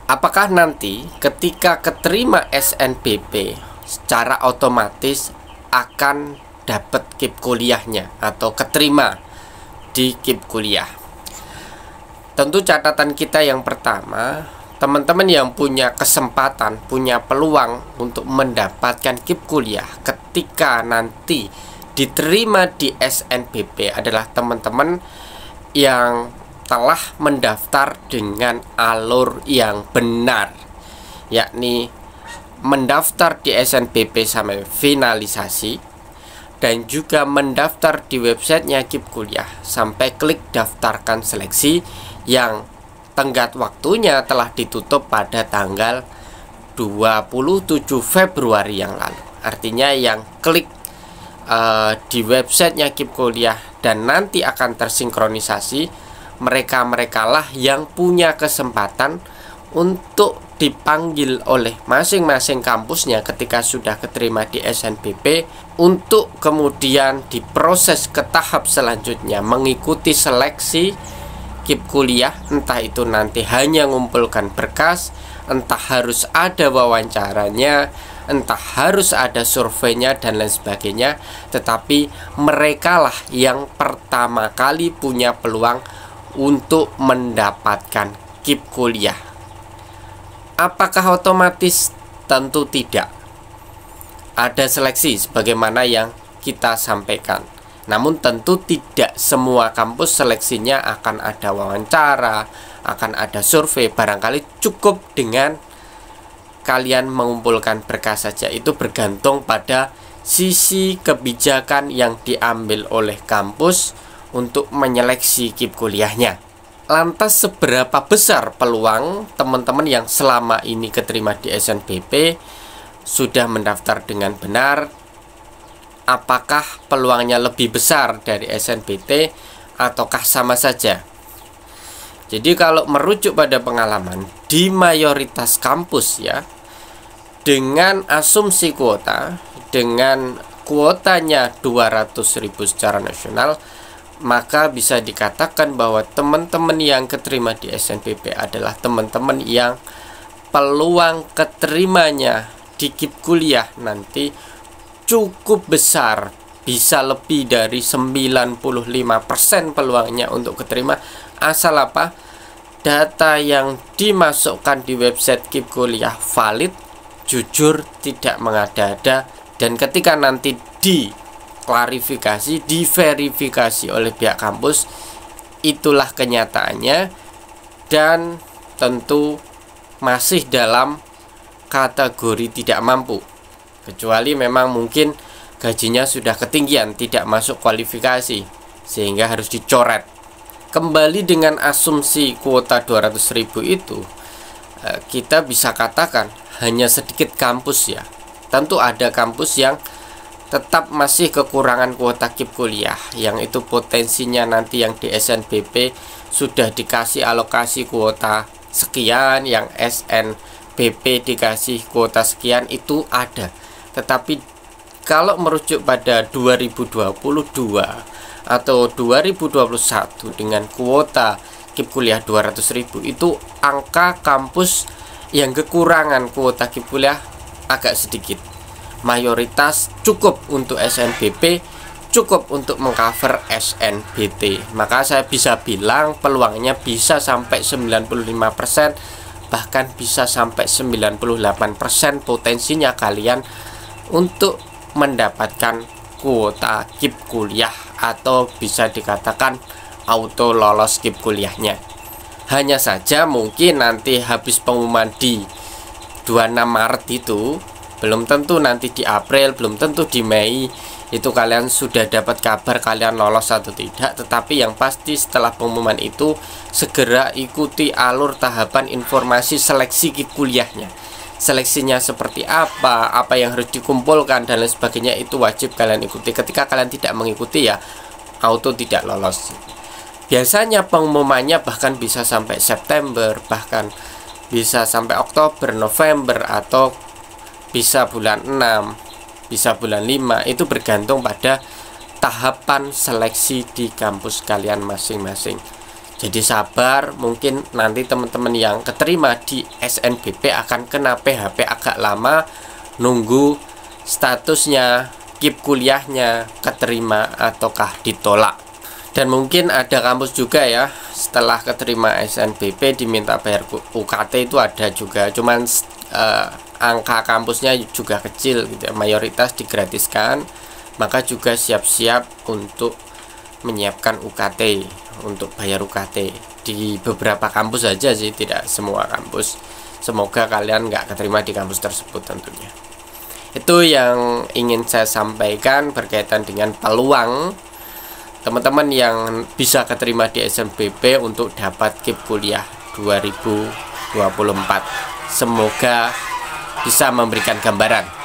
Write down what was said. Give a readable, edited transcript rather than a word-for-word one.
Apakah nanti ketika keterima SNBP secara otomatis akan dapat KIP kuliahnya atau keterima di KIP kuliah? Tentu catatan kita yang pertama, teman-teman yang punya kesempatan, punya peluang untuk mendapatkan KIP kuliah ketika nanti diterima di SNBP adalah teman-teman yang telah mendaftar dengan alur yang benar, yakni mendaftar di SNBP sampai finalisasi dan juga mendaftar di websitenya KIP kuliah sampai klik daftarkan seleksi yang tenggat waktunya telah ditutup pada tanggal 27 Februari yang lalu. Artinya yang klik di websitenya KIP kuliah dan nanti akan tersinkronisasi, mereka-mereka lah yang punya kesempatan untuk dipanggil oleh masing-masing kampusnya ketika sudah keterima di SNBP untuk kemudian diproses ke tahap selanjutnya mengikuti seleksi KIP kuliah, entah itu nanti hanya ngumpulkan berkas, entah harus ada wawancaranya, entah harus ada surveinya dan lain sebagainya, tetapi merekalah yang pertama kali punya peluang untuk mendapatkan KIP kuliah. Apakah otomatis? Tentu tidak. Ada seleksi sebagaimana yang kita sampaikan. Namun tentu tidak semua kampus seleksinya akan ada wawancara, akan ada survei. Barangkali cukup dengan kalian mengumpulkan berkas saja. Itu bergantung pada sisi kebijakan yang diambil oleh kampus untuk menyeleksi KIP kuliahnya. Lantas seberapa besar peluang teman-teman yang selama ini keterima di SNBP sudah mendaftar dengan benar? Apakah peluangnya lebih besar dari SNBP ataukah sama saja? Jadi kalau merujuk pada pengalaman di mayoritas kampus ya, dengan asumsi kuota, dengan kuotanya 200.000 secara nasional, maka bisa dikatakan bahwa teman-teman yang keterima di SNBP adalah teman-teman yang peluang keterimanya di KIP kuliah nanti cukup besar, bisa lebih dari 95% peluangnya untuk keterima, asal apa? Data yang dimasukkan di website KIP kuliah valid, jujur, tidak mengada-ada, dan ketika nanti klarifikasi, diverifikasi oleh pihak kampus, itulah kenyataannya, dan tentu masih dalam kategori tidak mampu, kecuali memang mungkin gajinya sudah ketinggian, tidak masuk kualifikasi, sehingga harus dicoret. Kembali dengan asumsi kuota 200.000 itu, kita bisa katakan hanya sedikit kampus ya. Tentu ada kampus yang tetap masih kekurangan kuota KIP kuliah, yang itu potensinya nanti yang di SNBP sudah dikasih alokasi kuota sekian, yang SNBP dikasih kuota sekian, itu ada. Tetapi kalau merujuk pada 2022 atau 2021 dengan kuota KIP kuliah 200.000, itu angka kampus yang kekurangan kuota KIP kuliah agak sedikit. Mayoritas cukup untuk SNBP, cukup untuk mengcover SNBT. Maka saya bisa bilang peluangnya bisa sampai 95%, bahkan bisa sampai 98% potensinya kalian untuk mendapatkan kuota KIP kuliah, atau bisa dikatakan auto lolos KIP kuliahnya. Hanya saja mungkin nanti habis pengumuman di 26 Maret itu, belum tentu nanti di April, belum tentu di Mei itu kalian sudah dapat kabar kalian lolos atau tidak. Tetapi yang pasti setelah pengumuman itu, segera ikuti alur tahapan informasi seleksi KIP kuliahnya. Seleksinya seperti apa yang harus dikumpulkan dan lain sebagainya, itu wajib kalian ikuti. Ketika kalian tidak mengikuti ya auto tidak lolos. Biasanya pengumumannya bahkan bisa sampai September, bahkan bisa sampai Oktober, November, atau bisa bulan 6, bisa bulan 5. Itu bergantung pada tahapan seleksi di kampus kalian masing-masing. Jadi sabar, mungkin nanti teman-teman yang keterima di SNBP akan kena PHP agak lama, nunggu statusnya, KIP kuliahnya keterima ataukah ditolak. Dan mungkin ada kampus juga ya, setelah keterima SNBP diminta bayar UKT itu ada juga, cuman angka kampusnya juga kecil gitu ya, mayoritas digratiskan, maka juga siap-siap untuk menyiapkan UKT, untuk bayar UKT di beberapa kampus saja sih, tidak semua kampus. Semoga kalian nggak keterima di kampus tersebut tentunya. Itu yang ingin saya sampaikan berkaitan dengan peluang teman-teman yang bisa keterima di SNBP untuk dapat KIP kuliah 2024. Semoga bisa memberikan gambaran.